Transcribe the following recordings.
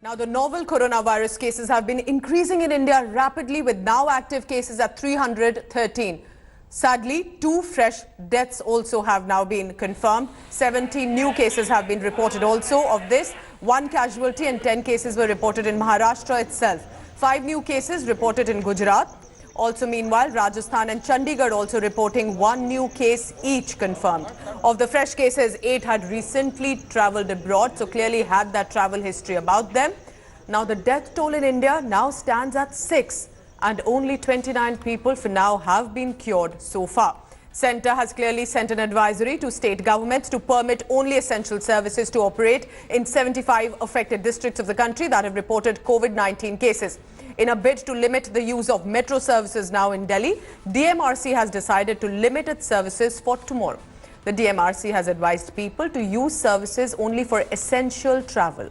Now, the novel coronavirus cases have been increasing in India rapidly, with now active cases at 313. Sadly, 2 fresh deaths also have now been confirmed. 17 new cases have been reported also. Of this, 1 casualty and 10 cases were reported in Maharashtra itself. 5 new cases reported in Gujarat. Also, meanwhile, Rajasthan and Chandigarh also reporting 1 new case each confirmed. Of the fresh cases, 8 had recently travelled abroad, so clearly had that travel history about them. Now, the death toll in India now stands at 6, and only 29 people for now have been cured so far. Centre has clearly sent an advisory to state governments to permit only essential services to operate in 75 affected districts of the country that have reported COVID-19 cases. In a bid to limit the use of metro services now in Delhi, DMRC has decided to limit its services for tomorrow. The DMRC has advised people to use services only for essential travel.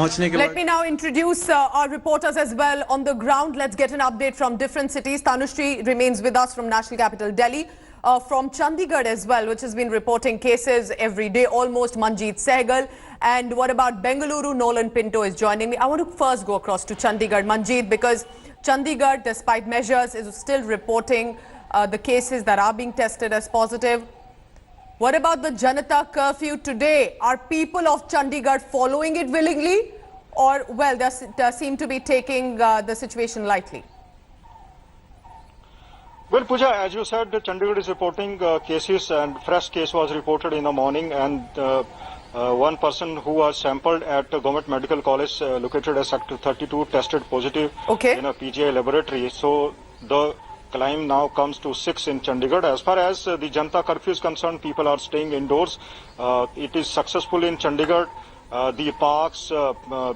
Let me now introduce our reporters as well on the ground. Let's get an update from different cities. Tanushree remains with us from National Capital Delhi. From Chandigarh as well, which has been reporting cases every day, almost. Manjeet Sehgal. And what about Bengaluru? Nolan Pinto is joining me. I want to first go across to Chandigarh, Manjeet, because Chandigarh, despite measures, is still reporting the cases that are being tested as positive. What about the Janata curfew today? Are people of Chandigarh following it willingly, or, well, they seem to be taking the situation lightly? Well, Pooja, as you said, Chandigarh is reporting cases, and fresh case was reported in the morning, and one person who was sampled at Government Medical College located at Sector 32 tested positive in a PGI laboratory. So the climb now comes to 6 in Chandigarh. As far as the Janata curfew is concerned, people are staying indoors. It is successful in Chandigarh. The parks,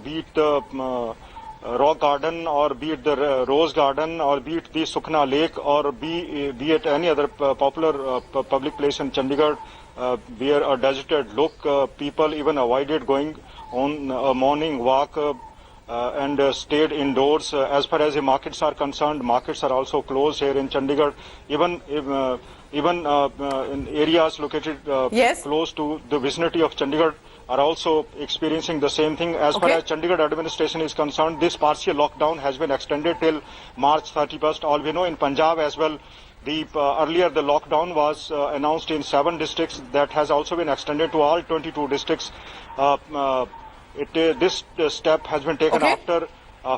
be it the Rock Garden, or be it the Rose Garden, or be it the Sukhna Lake, or be it any other popular public place in Chandigarh, where a deserted look, people even avoided going on a morning walk and stayed indoors. As far as the markets are concerned, markets are also closed here in Chandigarh. Even in areas located close to the vicinity of Chandigarh are also experiencing the same thing. As far as Chandigarh administration is concerned, this partial lockdown has been extended till March 31st. All we know, in Punjab as well, earlier the lockdown was announced in 7 districts. That has also been extended to all 22 districts. This step has been taken after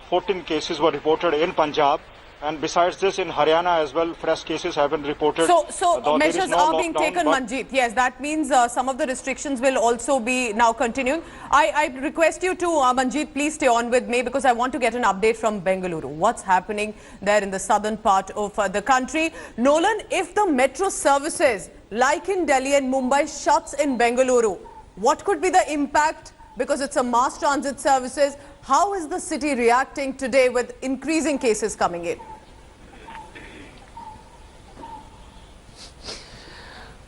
14 cases were reported in Punjab, and besides this, in Haryana as well, fresh cases have been reported. So measures are being taken, Manjeet. Yes, that means some of the restrictions will also be now continuing. I request you to, Manjeet, please stay on with me, because I want to get an update from Bengaluru. What's happening there in the southern part of the country? Nolan, if the metro services, like in Delhi and Mumbai, shuts in Bengaluru, what could be the impact? Because it's a mass transit services. How is the city reacting today with increasing cases coming in?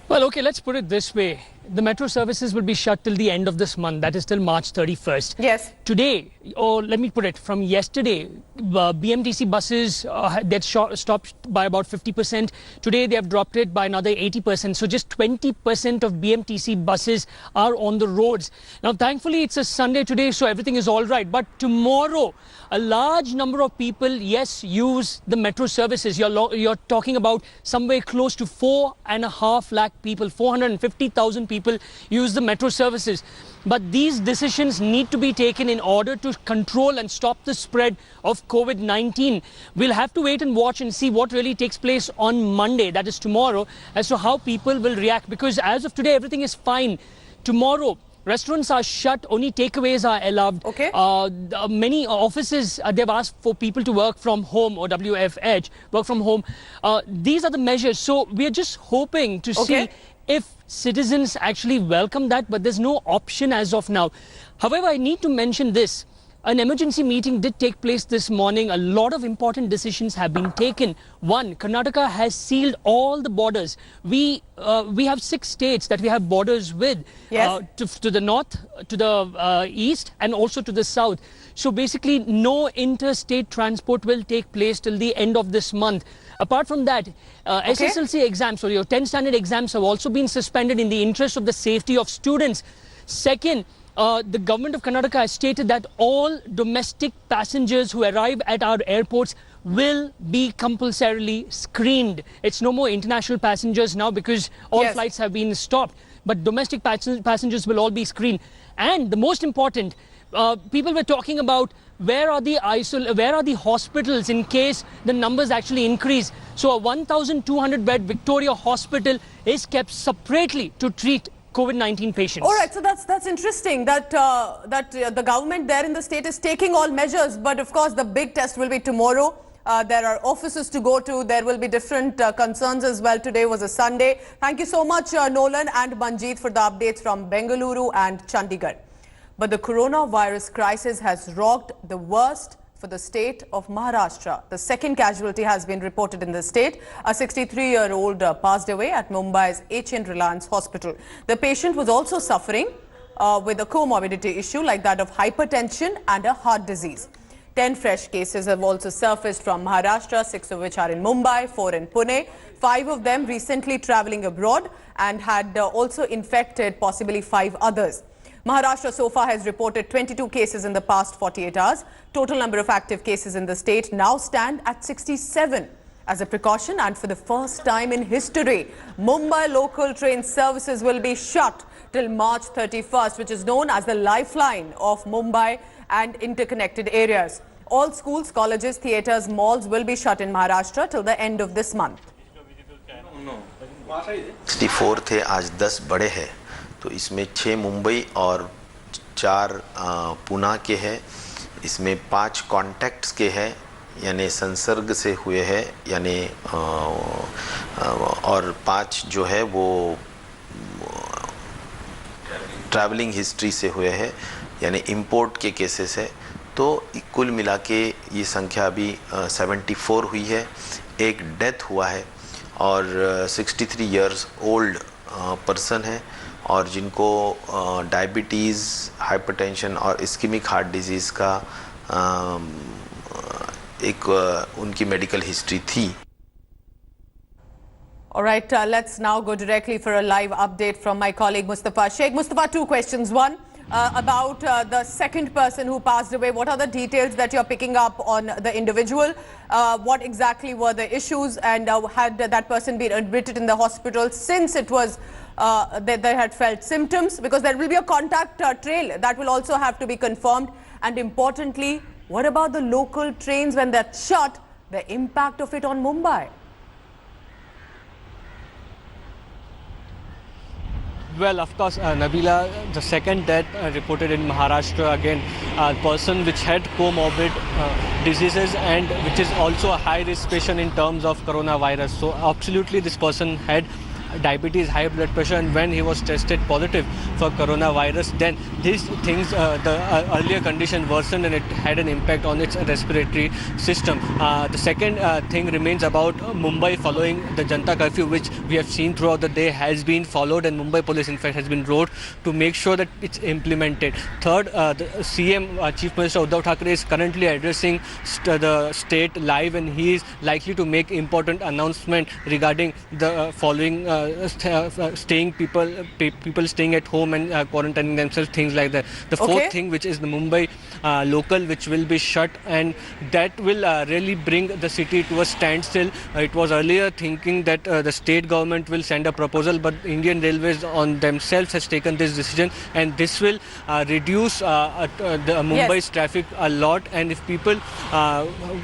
Well, okay, let's put it this way. The metro services will be shut till the end of this month. That is till March 31st. Yes. Today, or let me put it, from yesterday, BMTC buses that stopped by about 50%. Today, they have dropped it by another 80%. So just 20% of BMTC buses are on the roads. Now, thankfully, it's a Sunday today, so everything is all right. But tomorrow, a large number of people, yes, use the metro services. You're talking about somewhere close to 4.5 lakh people, 450,000 people use the metro services. But these decisions need to be taken in order to control and stop the spread of COVID-19. We'll have to wait and watch and see what really takes place on Monday, that is tomorrow, as to how people will react. Because as of today, everything is fine. Tomorrow, restaurants are shut, only takeaways are allowed. Many offices, they've asked for people to work from home, or WFH, work from home. These are the measures. So we're just hoping to see if citizens actually welcome that, but there's no option as of now. However, I need to mention this. an emergency meeting did take place this morning. A lot of important decisions have been taken. One, Karnataka has sealed all the borders. We have 6 states that we have borders with, Yes. to the north, to the east, and also to the south. So basically, no interstate transport will take place till the end of this month. Apart from that, SSLC exams, or your 10th standard exams, have also been suspended in the interest of the safety of students. Second, the government of Karnataka has stated that all domestic passengers who arrive at our airports will be compulsorily screened. It's no more international passengers now because all Yes. flights have been stopped. But domestic passengers will all be screened. And the most important, people were talking about where are the hospitals in case the numbers actually increase. So a 1,200 bed Victoria hospital is kept separately to treat COVID-19 patients. All right, so that's interesting that the government there in the state is taking all measures, but of course the big test will be tomorrow. There are offices to go to. There will be different concerns as well. Today was a Sunday. Thank you so much, Nolan and Manjeet, for the updates from Bengaluru and Chandigarh. But the coronavirus crisis has rocked the worst for the state of Maharashtra. The second casualty has been reported in the state. A 63-year-old passed away at Mumbai's H.N. Reliance Hospital. The patient was also suffering with a comorbidity issue like that of hypertension and a heart disease. 10 fresh cases have also surfaced from Maharashtra, 6 of which are in Mumbai, 4 in Pune. 5 of them recently travelling abroad and had also infected possibly 5 others. Maharashtra so far has reported 22 cases in the past 48 hours. Total number of active cases in the state now stand at 67. As a precaution and for the first time in history, Mumbai local train services will be shut till March 31st, which is known as the lifeline of Mumbai and interconnected areas. All schools, colleges, theatres, malls will be shut in Maharashtra till the end of this month. 64 थे, आज 10 बड़े हैं, तो इसमें 6 मुंबई और 4 पुणे के हैं। इसमें 5 कॉन्टैक्ट्स के हैं, यानी संसर्ग से हुए हैं, यानी और 5 जो है वो ट्रैवलिंग हिस्ट्री से हुए हैं, यानी इंपोर्ट के केसेस है। तो कुल मिला के ये संख्या अभी 74 हुई है। एक डेथ हुआ है और 63 इयर्स ओल्ड पर्सन है, और जिनको डायबिटीज़, हाइपरटेंशन और इस्केमिक हार्ट डिजीज़ का एक उनकी मेडिकल हिस्ट्री थी। All right, let's now go directly for a live update from my colleague Mustafa Sheikh. Mustafa, 2 questions. One, about the second person who passed away. What are the details that you're picking up on the individual? What exactly were the issues, and had that person been admitted in the hospital since it was they had felt symptoms? Because there will be a contact trail that will also have to be confirmed. And importantly, what about the local trains when they're shut, the impact of it on Mumbai? Well, of course, Nabila, the second death reported in Maharashtra, again, a person which had comorbid diseases and which is also a high-risk patient in terms of coronavirus. So, absolutely, this person had diabetes, high blood pressure, and when he was tested positive for coronavirus, then these things, the earlier condition worsened and it had an impact on its respiratory system. The second thing remains about Mumbai following the Janta curfew, which we have seen throughout the day has been followed, and Mumbai police in fact has been wrote to make sure that it's implemented. Third, the CM, Chief Minister Uddhav Thackeray, is currently addressing the state live, and he is likely to make important announcement regarding the following staying people staying at home and quarantining themselves, things like that. The fourth thing, which is the Mumbai local, which will be shut, and that will really bring the city to a standstill. It was earlier thinking that the state government will send a proposal, but Indian Railways on themselves has taken this decision, and this will reduce the Mumbai's traffic a lot. And if people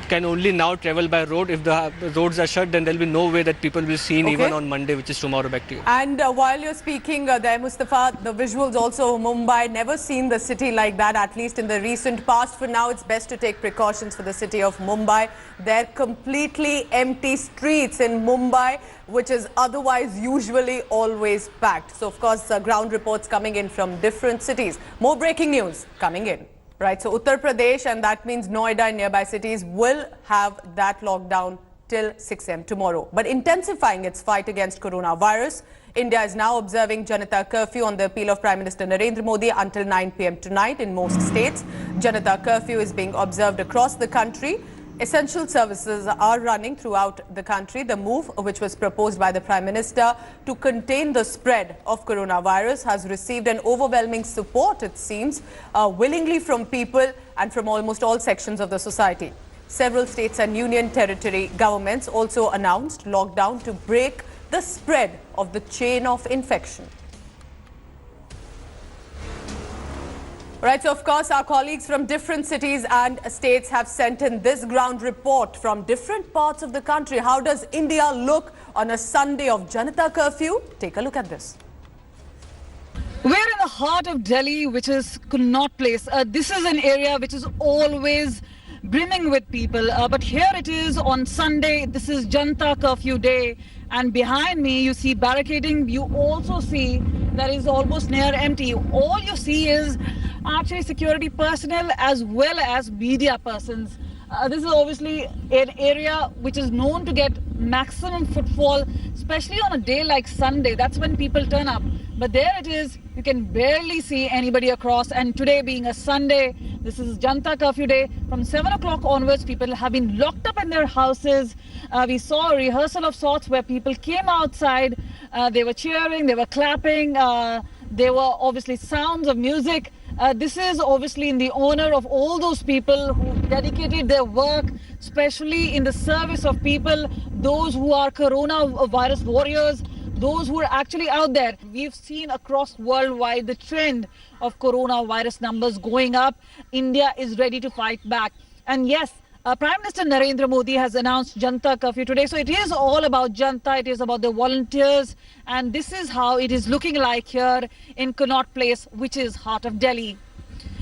can only now travel by road, if the roads are shut, then there will be no way that people will see even on Monday, which is tomorrow. Back to you. And while you're speaking there, Mustafa, the visuals also, Mumbai, never seen the city like that, at least in the recent past. For now, it's best to take precautions for the city of Mumbai. They're completely empty streets in Mumbai, which is otherwise usually always packed. So, of course, ground reports coming in from different cities. More breaking news coming in. Right, so Uttar Pradesh, and that means Noida and nearby cities, will have that lockdown till 6 a.m. tomorrow. But intensifying its fight against coronavirus, India is now observing Janata curfew on the appeal of Prime Minister Narendra Modi until 9 p.m. tonight in most states. Janata curfew is being observed across the country. Essential services are running throughout the country. The move, which was proposed by the Prime Minister to contain the spread of coronavirus, has received an overwhelming support, it seems, willingly from people and from almost all sections of the society. Several states and union territory governments also announced lockdown to break the spread of the chain of infection. Right, so of course our colleagues from different cities and states have sent in this ground report from different parts of the country. How does India look on a Sunday of Janata curfew? Take a look at this. We're in the heart of Delhi, which is Connaught Place. This is an area which is always brimming with people, but here it is on Sunday. This is Janata curfew day, and behind me you see barricading. You also see that is almost near empty. All you see is actually security personnel as well as media persons. This is obviously an area which is known to get maximum footfall, especially on a day like Sunday. That's when people turn up. But there it is, you can barely see anybody across. And today being a Sunday, this is Janata curfew day. From 7 o'clock onwards, people have been locked up in their houses. We saw a rehearsal of sorts where people came outside. They were cheering, they were clapping. There were obviously sounds of music. This is obviously in the honor of all those people who dedicated their work, especially in the service of people, those who are coronavirus warriors, those who are actually out there. We've seen across worldwide the trend of coronavirus numbers going up. India is ready to fight back. And yes, Prime Minister Narendra Modi has announced Janata curfew today. So it is all about Janata, it is about the volunteers. And this is how it is looking like here in Connaught Place, which is heart of Delhi.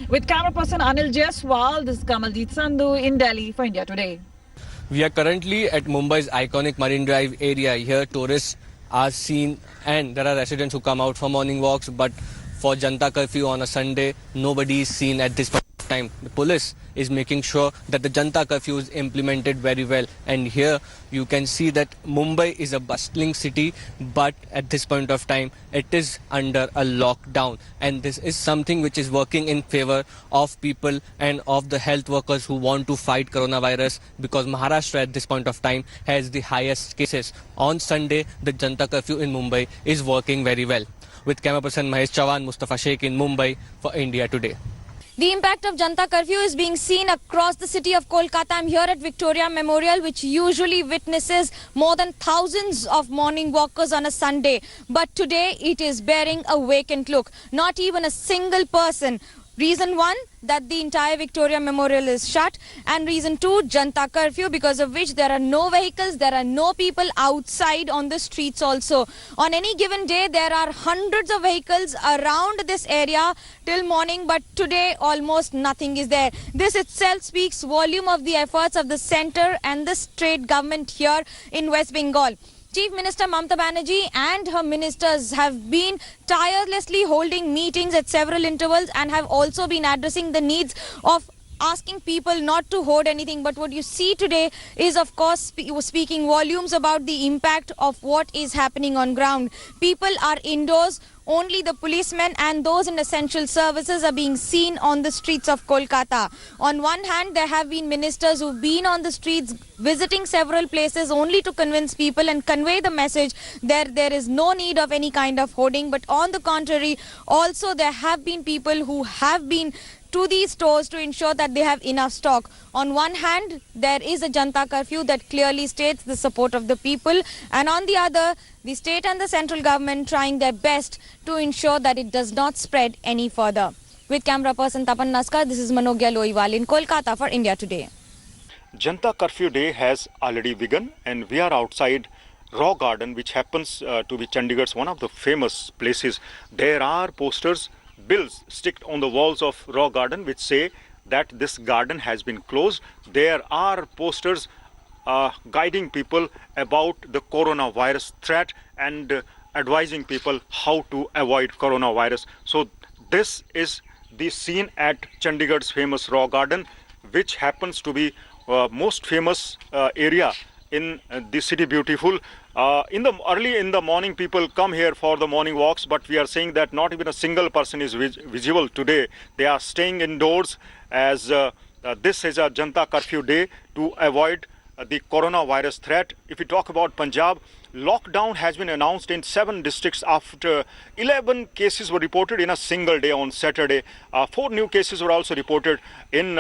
With camera person Anil Jaiswal, this is Kamaljeet Sandhu in Delhi for India Today. We are currently at Mumbai's iconic Marine Drive area. Here tourists are seen and there are residents who come out for morning walks, but for Janata curfew on a Sunday, nobody is seen at this point of time. The police is making sure that the Janata curfew is implemented very well. And here you can see that Mumbai is a bustling city, but at this point of time, it is under a lockdown. And this is something which is working in favor of people and of the health workers who want to fight coronavirus, because Maharashtra at this point of time has the highest cases. On Sunday, the Janata curfew in Mumbai is working very well. With camera person Mahesh Chavan, Mustafa Sheikh in Mumbai for India Today. The impact of Janata curfew is being seen across the city of Kolkata. I'm here at Victoria Memorial, which usually witnesses more than thousands of morning walkers on a Sunday. But today it is bearing a vacant look. Not even a single person. Reason one, that the entire Victoria Memorial is shut, and reason two, Janata curfew, because of which there are no vehicles, there are no people outside on the streets also. On any given day, there are hundreds of vehicles around this area till morning, but today almost nothing is there. This itself speaks volume of the efforts of the centre and the state government here in West Bengal. Chief Minister Mamata Banerjee and her ministers have been tirelessly holding meetings at several intervals and have also been addressing the needs of asking people not to hoard anything. But what you see today is, of course, speaking volumes about the impact of what is happening on ground. People are indoors. Only the policemen and those in essential services are being seen on the streets of Kolkata. On one hand, there have been ministers who've been on the streets visiting several places only to convince people and convey the message that there is no need of any kind of hoarding. But on the contrary, also there have been people who have been to these stores to ensure that they have enough stock. On one hand, there is a Janata curfew that clearly states the support of the people, and on the other, the state and the central government trying their best to ensure that it does not spread any further. With camera person Tapan Naskar, this is Manogya Loiwal in Kolkata for India Today. Janata curfew day has already begun, and we are outside Rock Garden, which happens to be Chandigarh's one of the famous places. There are posters, bills sticked on the walls of Rock Garden which say that this garden has been closed. There are posters guiding people about the coronavirus threat and advising people how to avoid coronavirus. So this is the scene at Chandigarh's famous Raw Garden, which happens to be most famous area in the city beautiful. Early in the morning, people come here for the morning walks, but we are saying that not even a single person is visible today. They are staying indoors as this is a Janta curfew day to avoid the coronavirus threat. If we talk about Punjab, lockdown has been announced in 7 districts after 11 cases were reported in a single day on Saturday. 4 new cases were also reported in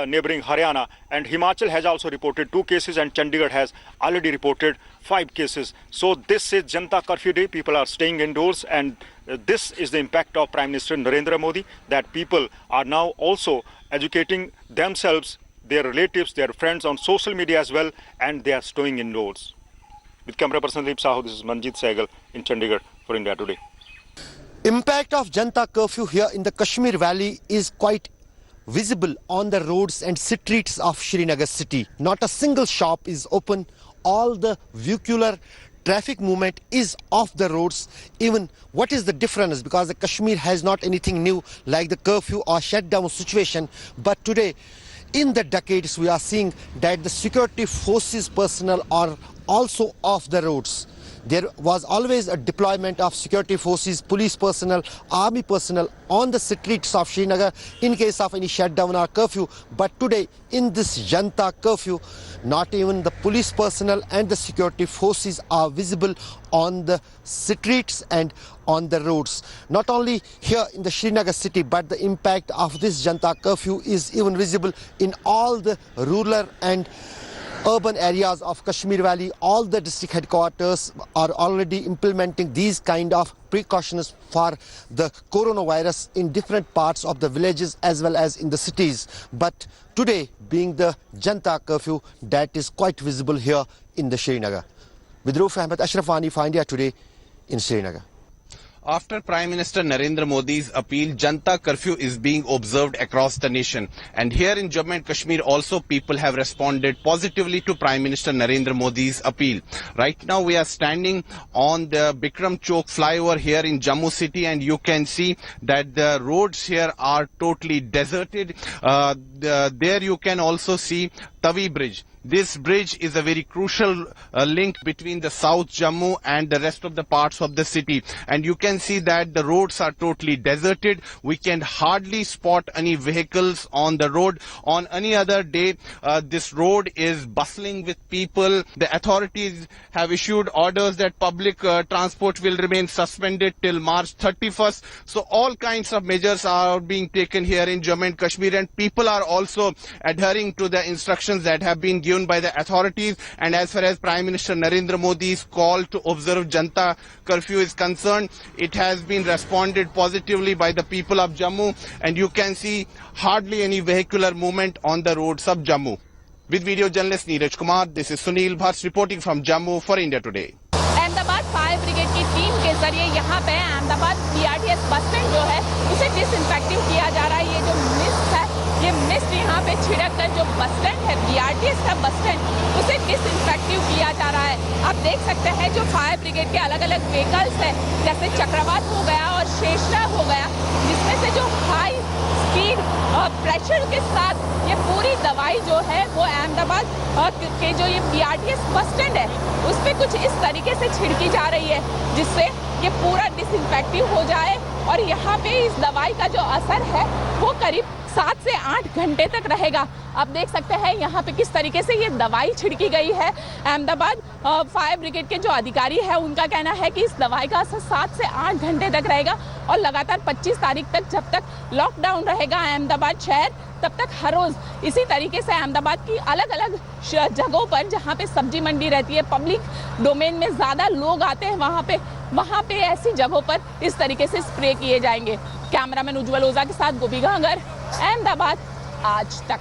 neighboring Haryana, and Himachal has also reported 2 cases, and Chandigarh has already reported 5 cases. So this is Janta curfew day. People are staying indoors, and this is the impact of Prime Minister Narendra Modi, that people are now also educating themselves, their relatives, their friends on social media as well, and they are staying indoors. With camera person Deep Sahu, this is Manjeet Sehgal in Chandigarh for India Today. Impact of Janta curfew here in the Kashmir Valley is quite visible on the roads and streets of Srinagar city. Not a single shop is open. All the vehicular traffic movement is off the roads. Even what is the difference? Because the Kashmir has not anything new like the curfew or shutdown situation. But today, in the decades, we are seeing that the security forces personnel are also off the roads. There was always a deployment of security forces, police personnel, army personnel on the streets of Srinagar in case of any shutdown or curfew. But today, in this Janta curfew, not even the police personnel and the security forces are visible on the streets and on the roads. Not only here in the Srinagar city, but the impact of this Janta curfew is even visible in all the rural and urban areas of Kashmir Valley. All the district headquarters are already implementing these kind of precautions for the coronavirus in different parts of the villages as well as in the cities. But today, being the Janta curfew, that is quite visible here in the Srinagar. With Rauf Ahmed, Ashraf Wani for India Today in Srinagar. After Prime Minister Narendra Modi's appeal, Janta curfew is being observed across the nation. And here in Jammu and Kashmir also people have responded positively to Prime Minister Narendra Modi's appeal. Right now we are standing on the Bikram Chowk flyover here in Jammu city, and you can see that the roads here are totally deserted. There you can also see Tavi Bridge. This bridge is a very crucial link between the South Jammu and the rest of the parts of the city. And you can see that the roads are totally deserted. We can hardly spot any vehicles on the road. On any other day, this road is bustling with people. The authorities have issued orders that public transport will remain suspended till March 31st. So all kinds of measures are being taken here in Jammu and Kashmir, and people are also adhering to the instructions that have been given by the authorities. And as far as Prime Minister Narendra Modi's call to observe Janta curfew is concerned, it has been responded positively by the people of Jammu, and you can see hardly any vehicular movement on the roads of Jammu. With video journalist Neeraj Kumar, this is Sunil Bhatt reporting from Jammu for India Today. Ahmedabad fire brigade की team के जरिए यहाँ पे Ahmedabad BRTS bus stand जो है उसे disinfecting किया जा रहा है। ये जो मिस्ट है, ये मिस्ट यहाँ पे छिड़क कर जो बस स्टैंड है, BRTS का बस स्टैंड, उसे डिसइंफेक्टिव किया जा रहा है। आप देख सकते हैं जो फायर ब्रिगेड के अलग अलग व्हीकल्स है, जैसे चक्रवात हो गया और शेषनाग हो गया, जिसमें से जो हाई स्पीड और प्रेशर के साथ ये पूरी दवाई जो है वो अहमदाबाद के जो ये BRTS बस स्टैंड है उस पे कुछ इस तरीके से छिड़की जा रही है, जिससे ये पूरा डिसइंफेक्टिव हो जाए। और यहाँ पे इस दवाई का जो असर है वो करीब 7 से 8 घंटे तक रहेगा। आप देख सकते हैं यहाँ पे किस तरीके से ये दवाई छिड़की गई है। अहमदाबाद फायर ब्रिगेड के जो अधिकारी है उनका कहना है कि इस दवाई का असर 7 से 8 घंटे तक रहेगा और लगातार 25 तारीख तक जब तक लॉकडाउन रहेगा अहमदाबाद शहर, तब तक हर रोज इसी तरीके से अहमदाबाद की अलग अलग जगहों पर जहाँ पे सब्जी मंडी रहती है, पब्लिक डोमेन में ज़्यादा लोग आते हैं, वहाँ पे ऐसी जगहों पर इस तरीके से स्प्रे किए जाएंगे। कैमरामैन उज्जवल ओझा के साथ गोपी गांगर, अहमदाबाद आज तक।